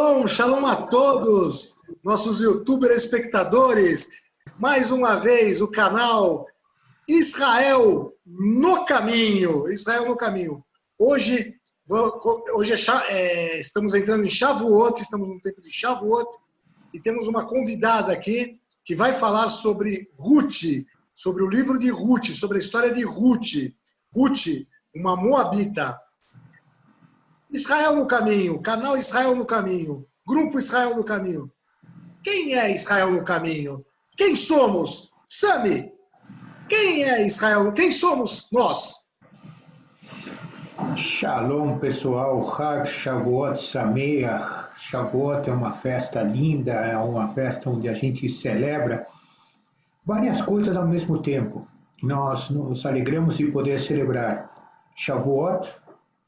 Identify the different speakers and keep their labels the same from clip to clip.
Speaker 1: Shalom, shalom a todos, nossos youtuber espectadores. Mais uma vez o canal Israel no Caminho. Israel no Caminho. Hoje estamos entrando em Shavuot, estamos no tempo de Shavuot, e temos uma convidada aqui que vai falar sobre Ruth, sobre o livro de Ruth, sobre a história de Ruth. Ruth, uma moabita. Israel no Caminho, canal Israel no Caminho, grupo Israel no Caminho. Quem é Israel no Caminho? Quem somos? Sami, quem é Israel? Quem somos nós?
Speaker 2: Shalom, pessoal. Hag Shavuot Sameach. Shavuot é uma festa linda, é uma festa onde a gente celebra várias coisas ao mesmo tempo. Nós nos alegramos de poder celebrar Shavuot,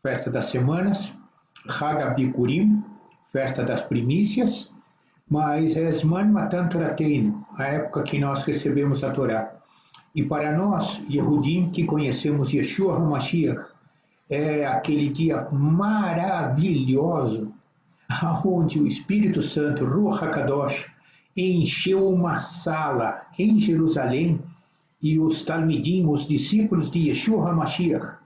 Speaker 2: festa das semanas, Hag HaBikurim, festa das primícias, mas é Zman Matan Torateinu, a época que nós recebemos a Torá. E para nós, Yehudim, que conhecemos Yeshua HaMashiach, é aquele dia maravilhoso, onde o Espírito Santo, Ruach HaKadosh, encheu uma sala em Jerusalém e os Talmidim, os discípulos de Yeshua HaMashiach,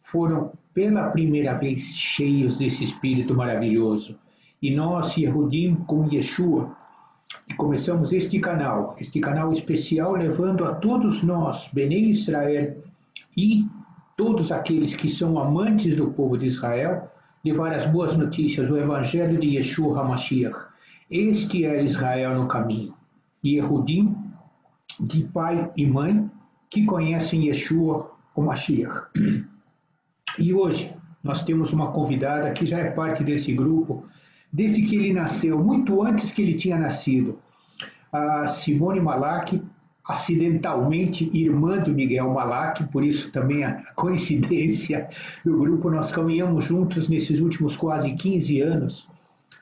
Speaker 2: foram pela primeira vez cheios desse Espírito maravilhoso. E nós, Yehudim, com Yeshua, começamos este canal especial, levando a todos nós, Benei Israel, e todos aqueles que são amantes do povo de Israel, levar as boas notícias, o Evangelho de Yeshua HaMashiach. Este é Israel no Caminho. Yehudim, de pai e mãe, que conhecem Yeshua HaMashiach. E hoje nós temos uma convidada que já é parte desse grupo, desde que ele nasceu, muito antes que ele tinha nascido. A Simone Malak, acidentalmente irmã do Miguel Malak, por isso também a coincidência do grupo. Nós caminhamos juntos nesses últimos quase 15 anos,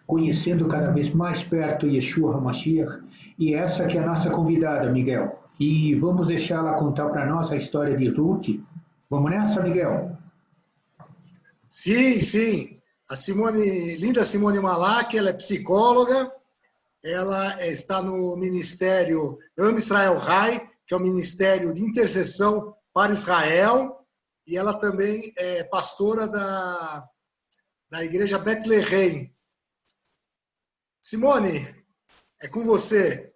Speaker 2: conhecendo cada vez mais perto Yeshua HaMashiach, e essa que é a nossa convidada, Miguel. E vamos deixá-la contar para nós a história de Ruth. Vamos nessa, Miguel?
Speaker 1: Sim, sim. A Simone, linda Simone Malak, ela é psicóloga, ela está no Ministério Am Israel Rai, que é o Ministério de Intercessão para Israel, e ela também é pastora da Igreja Bethlehem. Simone, é com você.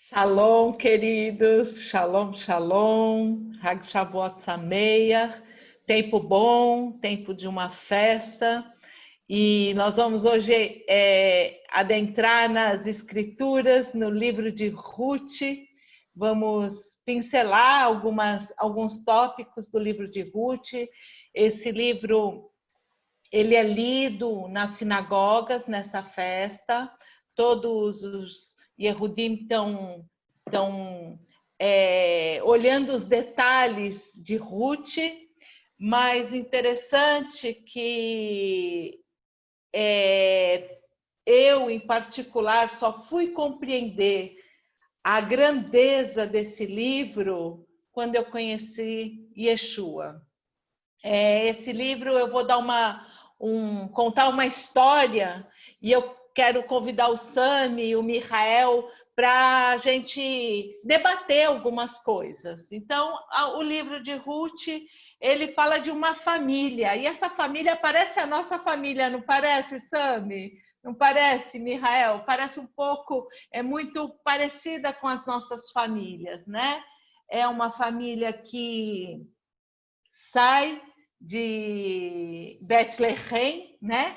Speaker 3: Shalom, queridos. Shalom, shalom. Hag Shavuot Sameach. Tempo bom, tempo de uma festa. E nós vamos hoje adentrar nas escrituras, no livro de Ruth. Vamos pincelar alguns tópicos do livro de Ruth. Esse livro, ele é lido nas sinagogas nessa festa. Todos os Yehudim estão olhando os detalhes de Ruth. Mas interessante que eu, em particular, só fui compreender a grandeza desse livro quando eu conheci Yeshua. Esse livro eu vou dar contar uma história, e eu quero convidar o Sami e o Michael para a gente debater algumas coisas. Então, o livro de Ruth, ele fala de uma família, e essa família parece a nossa família, não parece, Sami? Não parece, Michael? Parece um pouco, é muito parecida com as nossas famílias, né? É uma família que sai de Bethlehem, né?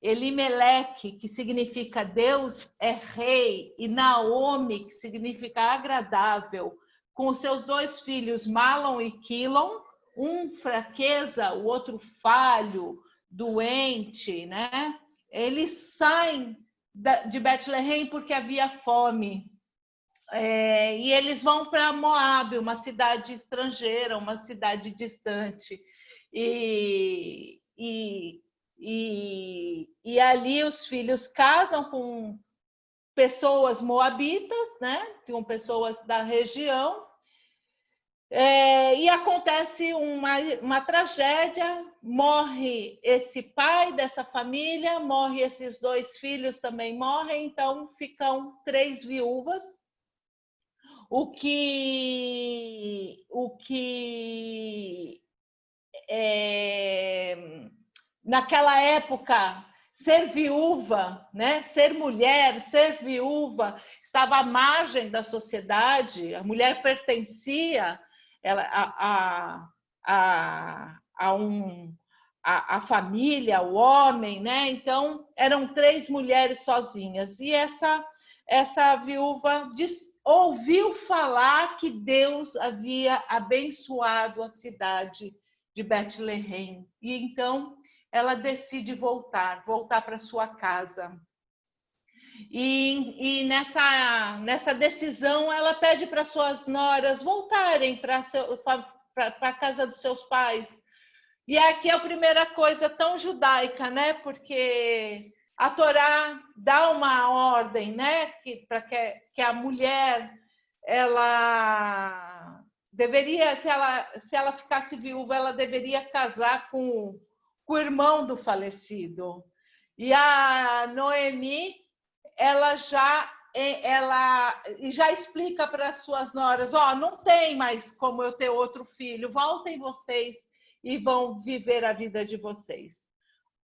Speaker 3: Elimeleque, que significa Deus é rei, e Naomi, que significa agradável, com os seus dois filhos, Malom e Quilom, um fraqueza, o outro falho, doente, né? Eles saem de Bethlehem porque havia fome. E eles vão para Moabe, uma cidade estrangeira, uma cidade distante. E ali os filhos casam com pessoas moabitas, né? Com pessoas da região. E acontece uma tragédia, morre esse pai dessa família, morre esses 2 filhos também morrem, então ficam 3 viúvas, o que naquela época, ser viúva, né? Ser mulher, ser viúva, estava à margem da sociedade, a mulher pertencia a família, ao homem, né? Então, eram 3 mulheres sozinhas. E essa viúva ouviu falar que Deus havia abençoado a cidade de Betlehem. E então ela decide voltar para sua casa. E nessa decisão ela pede para suas noras voltarem para a casa dos seus pais. E aqui é a primeira coisa tão judaica, né? Porque a Torá dá uma ordem, né? Para que a mulher, ela deveria, se ela ficasse viúva, ela deveria casar com o irmão do falecido. E a Noemi, ela já explica para as suas noras: não tem mais como eu ter outro filho, voltem vocês e vão viver a vida de vocês.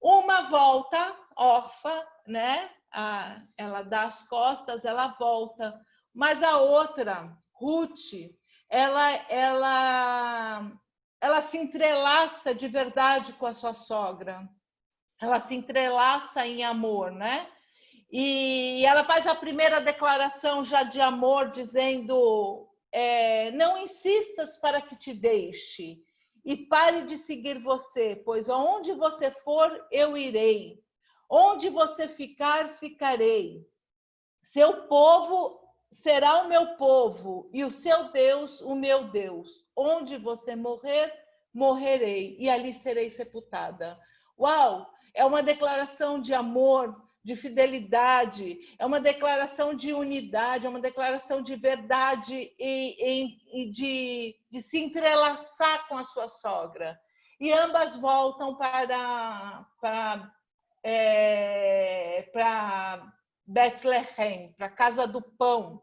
Speaker 3: Uma volta órfã, né? Ela dá as costas, ela volta. Mas a outra, Ruth, ela se entrelaça de verdade com a sua sogra. Ela se entrelaça em amor, né? E ela faz a primeira declaração já de amor, dizendo: não insistas para que te deixe e pare de seguir você, pois aonde você for, eu irei. Onde você ficar, ficarei. Seu povo será o meu povo e o seu Deus, o meu Deus. Onde você morrer, morrerei e ali serei sepultada. Uau! É uma declaração de amor, de fidelidade, é uma declaração de unidade, é uma declaração de verdade e de se entrelaçar com a sua sogra. E ambas voltam para Betlehem, para a casa do pão.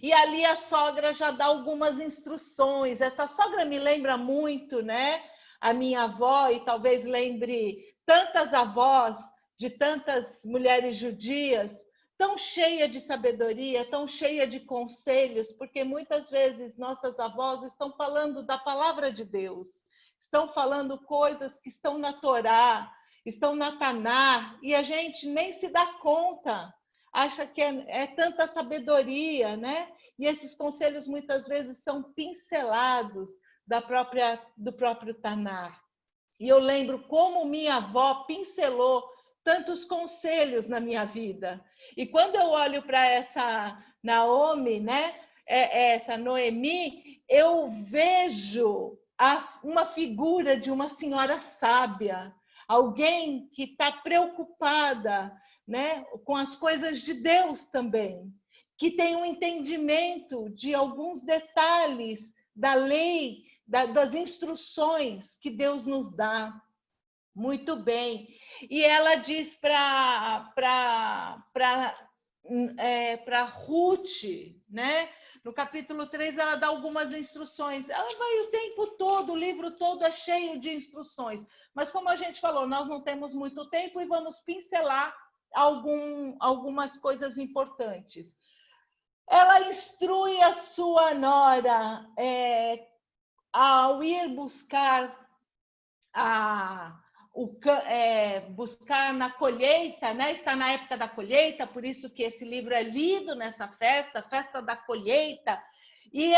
Speaker 3: E ali a sogra já dá algumas instruções. Essa sogra me lembra muito, né? A minha avó, e talvez lembre tantas avós de tantas mulheres judias, tão cheia de sabedoria, tão cheia de conselhos, porque muitas vezes nossas avós estão falando da palavra de Deus, estão falando coisas que estão na Torá, estão na Taná, e a gente nem se dá conta, acha que é tanta sabedoria, né? E esses conselhos muitas vezes são pincelados do próprio Taná. E eu lembro como minha avó pincelou tantos conselhos na minha vida. E quando eu olho para essa Naomi, né? Essa Noemi, eu vejo uma figura de uma senhora sábia, alguém que está preocupada, né, com as coisas de Deus também, que tem um entendimento de alguns detalhes da lei, das instruções que Deus nos dá. Muito bem. E ela diz para Ruth, né? No capítulo 3, ela dá algumas instruções. Ela vai o tempo todo, o livro todo é cheio de instruções. Mas como a gente falou, nós não temos muito tempo e vamos pincelar algumas coisas importantes. Ela instrui a sua nora ao ir buscar buscar na colheita, né? Está na época da colheita, por isso que esse livro é lido nessa festa, festa da colheita. E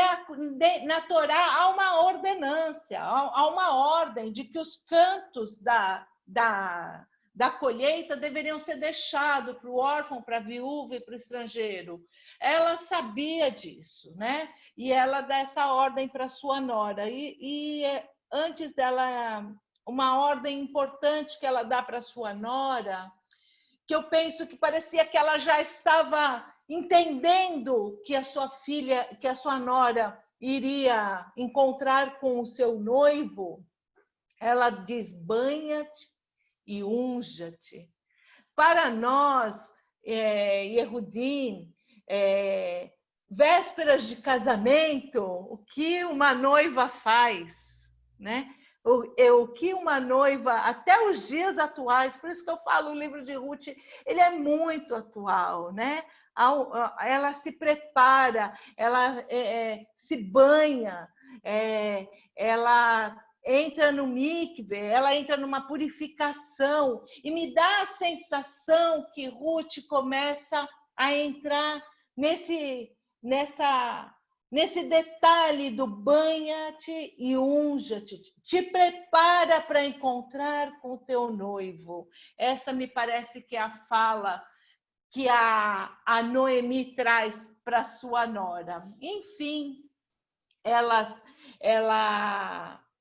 Speaker 3: na Torá há uma ordenância, há uma ordem de que os cantos da colheita deveriam ser deixados para o órfão, para a viúva e para o estrangeiro. Ela sabia disso, né? E ela dá essa ordem para sua nora. E antes dela, uma ordem importante que ela dá para sua nora, que eu penso que parecia que ela já estava entendendo que a sua filha, que a sua nora iria encontrar com o seu noivo, ela diz: banha-te e unja-te. Para nós, Yehudim, vésperas de casamento, o que uma noiva faz, né? O que uma noiva, até os dias atuais, por isso que eu falo, o livro de Ruth, ele é muito atual, né? Ela se prepara, ela se banha, ela entra no mikve, ela entra numa purificação, e me dá a sensação que Ruth começa a entrar nesse detalhe do banha-te e unja-te, te prepara para encontrar com o teu noivo. Essa me parece que é a fala que a Noemi traz para sua nora. Enfim, ela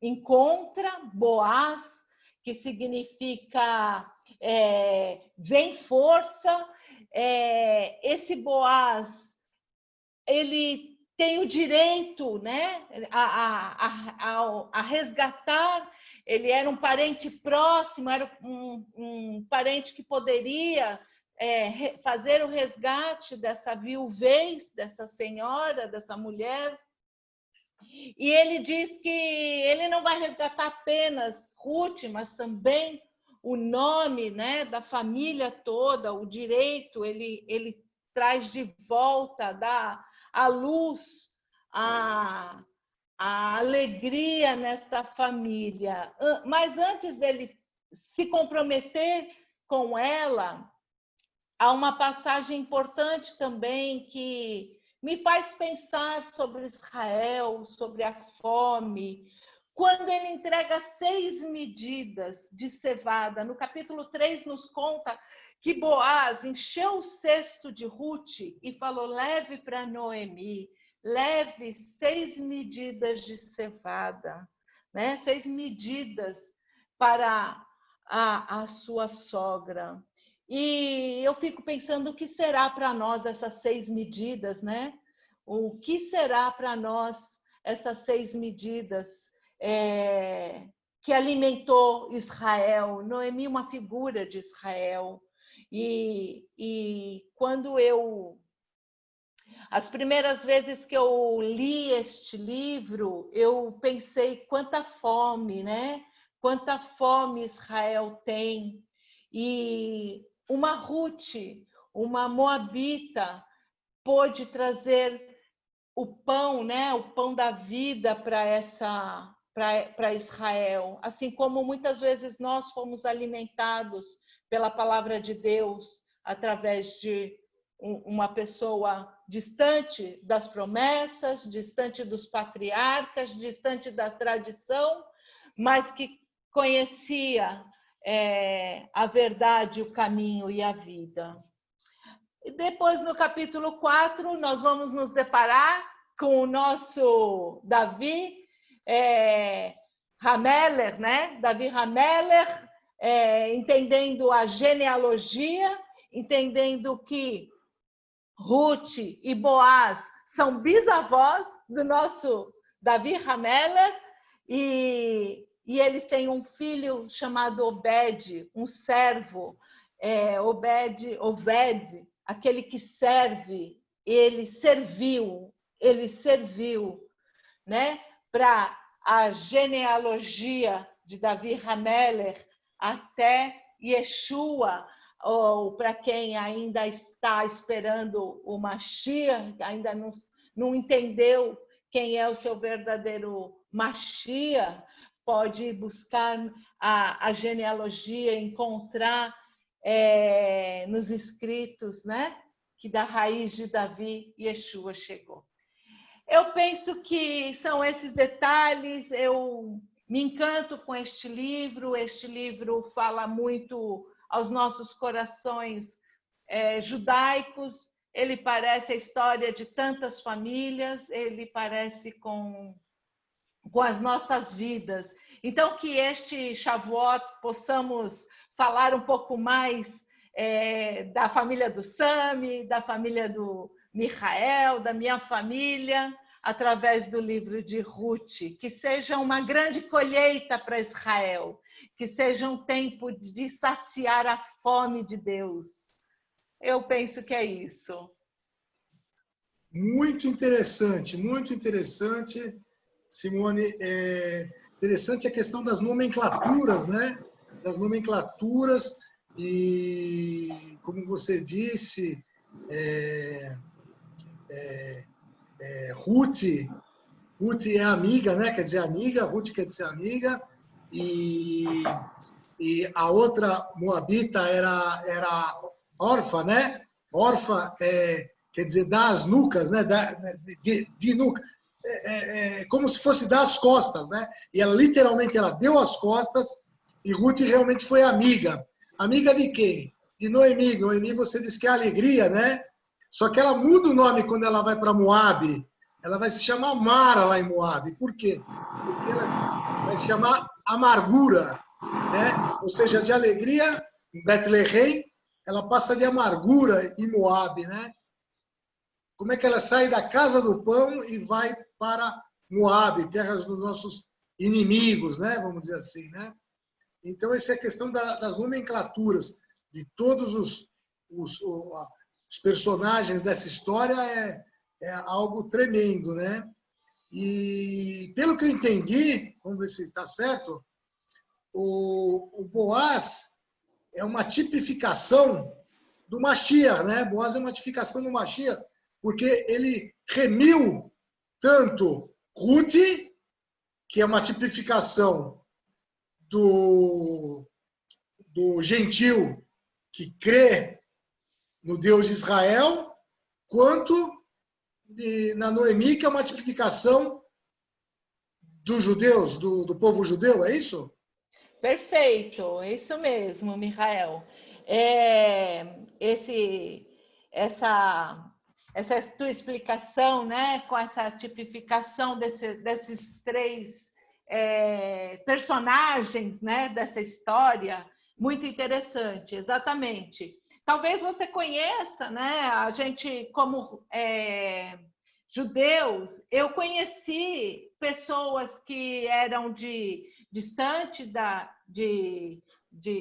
Speaker 3: encontra Boaz, que significa vem força. Esse Boaz, ele tem o direito, né, a resgatar. Ele era um parente próximo, era um parente que poderia fazer o resgate dessa viuvez, dessa senhora, dessa mulher. E ele diz que ele não vai resgatar apenas Ruth, mas também o nome, né, da família toda, o direito, ele traz de volta, dá a luz, a alegria nesta família. Mas antes dele se comprometer com ela, há uma passagem importante também que me faz pensar sobre Israel, sobre a fome, quando ele entrega 6 medidas de cevada. No capítulo 3 nos conta que Boaz encheu o cesto de Ruth e falou: leve para Noemi, leve 6 medidas de cevada, né? 6 medidas para a sua sogra. E eu fico pensando o que será para nós essas 6 medidas, né? O que será para nós essas 6 medidas que alimentou Israel? Noemi, uma figura de Israel. E quando as primeiras vezes que eu li este livro, eu pensei quanta fome, né? Quanta fome Israel tem. E uma Ruth, uma moabita, pôde trazer o pão, né? O pão da vida para Israel. Assim como muitas vezes nós fomos alimentados pela palavra de Deus através de uma pessoa distante das promessas, distante dos patriarcas, distante da tradição, mas que conhecia a verdade, o caminho e a vida. E depois, no capítulo 4, nós vamos nos deparar com o nosso Davi Hameler, né? Davi Hameler, entendendo a genealogia, entendendo que Ruth e Boaz são bisavós do nosso Davi Hameler, e eles têm um filho chamado Obed, um servo, Obed, aquele que serve. Ele serviu, né, para a genealogia de Davi Hameler até Yeshua, ou para quem ainda está esperando o Mashiach, ainda não entendeu quem é o seu verdadeiro Mashiach, pode buscar a genealogia, encontrar nos escritos, né, que da raiz de Davi, Yeshua chegou. Eu penso que são esses detalhes. Eu me encanto com este livro fala muito aos nossos corações judaicos. Ele parece a história de tantas famílias, ele parece com as nossas vidas. Então, que este Shavuot possamos falar um pouco mais da família do Sami, da família do Michael, da minha família, através do livro de Ruth, que seja uma grande colheita para Israel, que seja um tempo de saciar a fome de Deus. Eu penso que é isso.
Speaker 1: Muito interessante, Simone. Interessante a questão das nomenclaturas, né? Das nomenclaturas e, como você disse, Ruth é amiga, né? Quer dizer amiga, Ruth quer dizer amiga, e a outra moabita era órfã, né? Órfã quer dizer dar as nucas, né? De nuca. Como se fosse dar as costas, né? E ela literalmente ela deu as costas e Ruth realmente foi amiga. Amiga de quem? De Noemi. Noemi, você diz que é alegria, né? Só que ela muda o nome quando ela vai para Moabe. Ela vai se chamar Mara lá em Moabe. Por quê? Porque ela vai se chamar amargura, né? Ou seja, de alegria em Betlehem, ela passa de amargura em Moabe, né? Como é que ela sai da casa do pão e vai para Moabe, terras dos nossos inimigos, né? Vamos dizer assim, né? Então, essa é a questão das nomenclaturas de todos os personagens dessa história é algo tremendo, né? E, pelo que eu entendi, vamos ver se está certo, o Boaz é uma tipificação do Mashiach, né? Boaz é uma tipificação do Mashiach, porque ele remiu tanto Ruth, que é uma tipificação do gentil que crê no Deus de Israel, quanto na Noemi, que é uma tipificação dos judeus, do povo judeu, é isso?
Speaker 3: Perfeito, é isso mesmo, Michael. Essa tua explicação, né, com essa tipificação desses três personagens, né, dessa história, muito interessante, exatamente. Talvez você conheça, né, a gente como judeus, eu conheci pessoas que eram distante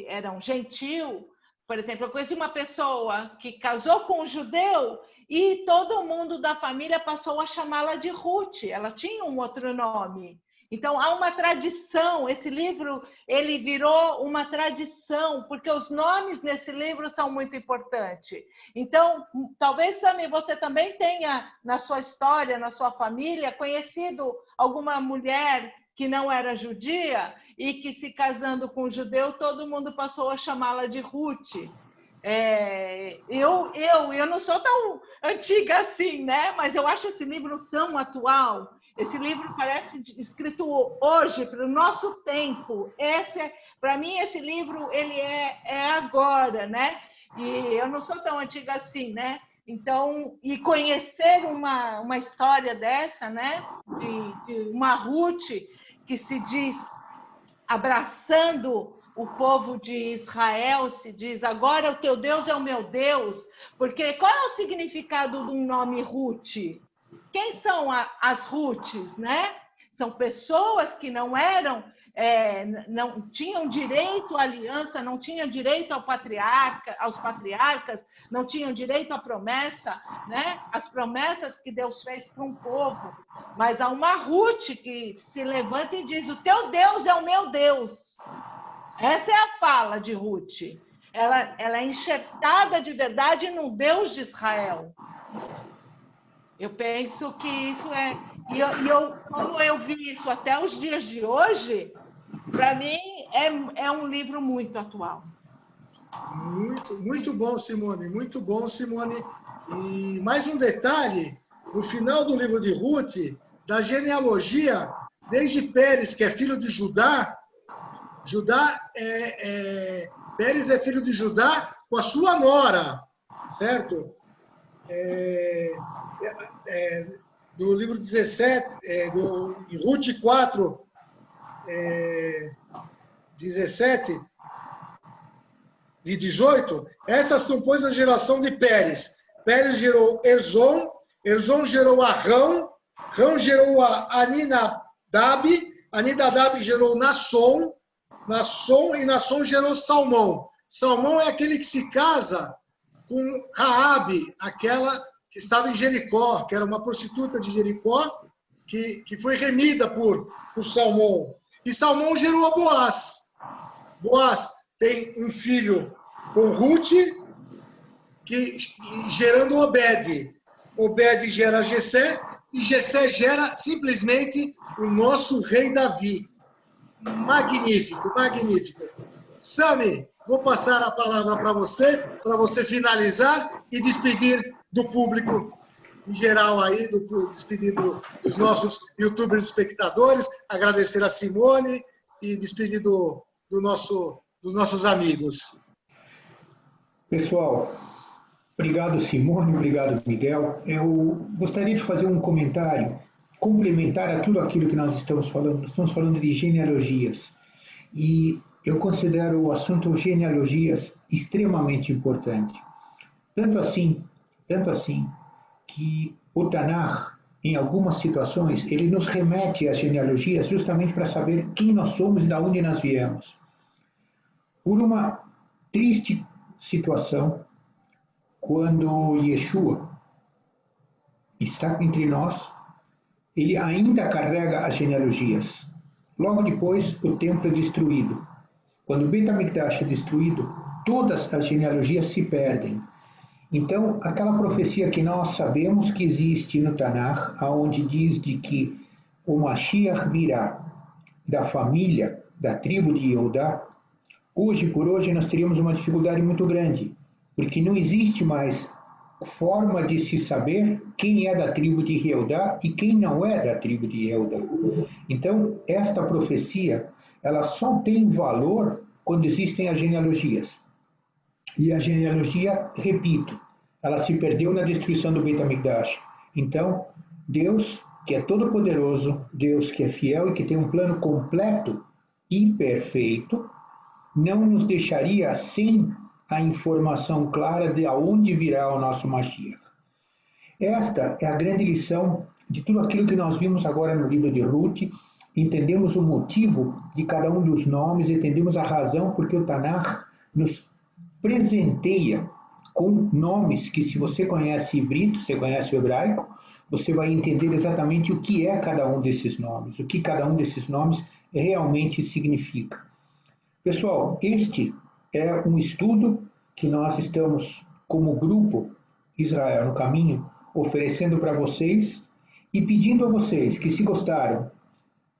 Speaker 3: eram gentil. Por exemplo, eu conheci uma pessoa que casou com um judeu e todo mundo da família passou a chamá-la de Ruth. Ela tinha um outro nome. Então, há uma tradição. Esse livro, ele virou uma tradição, porque os nomes nesse livro são muito importantes. Então, talvez, Sami, você também tenha, na sua história, na sua família, conhecido alguma mulher que não era judia e que, se casando com um judeu, todo mundo passou a chamá-la de Ruth. Eu não sou tão antiga assim, né? Mas eu acho esse livro tão atual. Esse livro parece escrito hoje, para o nosso tempo. Para mim, esse livro ele é agora, né? E eu não sou tão antiga assim, né? Então, e conhecer uma história dessa, né? De uma Ruth que se diz abraçando o povo de Israel, se diz, agora o teu Deus é o meu Deus, porque qual é o significado do nome Ruth? Quem são as Ruths, né? São pessoas que não tinham direito à aliança, não tinham direito aos patriarcas, não tinham direito à promessa, né? As promessas que Deus fez para um povo. Mas há uma Ruth que se levanta e diz, o teu Deus é o meu Deus. Essa é a fala de Ruth. Ela é enxertada de verdade no Deus de Israel. Eu penso que isso como eu vi isso até os dias de hoje, para mim é um livro muito atual.
Speaker 1: Muito bom, Simone, muito bom, Simone. E mais um detalhe, no final do livro de Ruth, da genealogia, desde Pérez, que é filho de Judá, Pérez é filho de Judá com a sua nora, certo? Do livro 17, em Ruth 4, 17 e 18, essas são, pois, a geração de Pérez. Pérez gerou Erzon gerou Arão, Ram gerou a Aminadab, Aminadab gerou Nasson, e Nasson gerou Salmão. Salmão é aquele que se casa com Raabe, aquela que estava em Jericó, que era uma prostituta de Jericó, que foi remida por Salmão. E Salmão gerou a Boaz. Boaz tem um filho com Ruth, gerando Obed. Obed gera Jessé, e Jessé gera simplesmente o nosso rei Davi. Magnífico, magnífico. Sami, vou passar a palavra para você finalizar e despedir do público em geral aí, despedir dos nossos youtubers espectadores, agradecer a Simone e despedir dos nossos amigos.
Speaker 2: Pessoal, obrigado Simone, obrigado Miguel. Eu gostaria de fazer um comentário complementar a tudo aquilo que nós estamos falando. Nós estamos falando de genealogias e eu considero o assunto genealogias extremamente importante. Tanto assim que o Tanakh, em algumas situações, ele nos remete às genealogias justamente para saber quem nós somos e de onde nós viemos. Por uma triste situação, quando Yeshua está entre nós, ele ainda carrega as genealogias. Logo depois, o templo é destruído. Quando o Beit HaMikdash é destruído, todas as genealogias se perdem. Então, aquela profecia que nós sabemos que existe no Tanakh, onde diz de que o Mashiach virá da família, da tribo de Yehudá, hoje por hoje nós teríamos uma dificuldade muito grande, porque não existe mais forma de se saber quem é da tribo de Yehudá e quem não é da tribo de Yehudá. Então, esta profecia, ela só tem valor quando existem as genealogias. E a genealogia, repito, ela se perdeu na destruição do Beit HaMikdash. Então, Deus, que é todo-poderoso, Deus que é fiel e que tem um plano completo e perfeito, não nos deixaria sem a informação clara de aonde virá o nosso Mashiach. Esta é a grande lição de tudo aquilo que nós vimos agora no livro de Ruth. Entendemos o motivo de cada um dos nomes, entendemos a razão porque o Tanakh nos presenteia com nomes que, se você conhece ivrito, você conhece o hebraico, você vai entender exatamente o que é cada um desses nomes, o que cada um desses nomes realmente significa. Pessoal, este é um estudo que nós estamos, como grupo Israel no Caminho, oferecendo para vocês e pedindo a vocês que, se gostaram,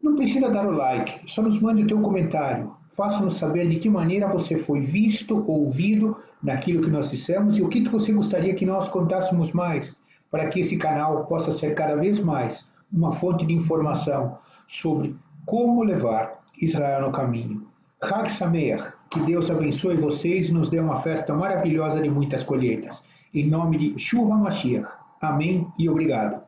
Speaker 2: não precisa dar o like, só nos mande o teu comentário. Faça-nos saber de que maneira você foi visto, ouvido naquilo que nós dissemos e o que você gostaria que nós contássemos mais, para que esse canal possa ser cada vez mais uma fonte de informação sobre como levar Israel no caminho. Chag Sameach, que Deus abençoe vocês e nos dê uma festa maravilhosa de muitas colheitas. Em nome de Yeshua HaMashiach. Amém e obrigado.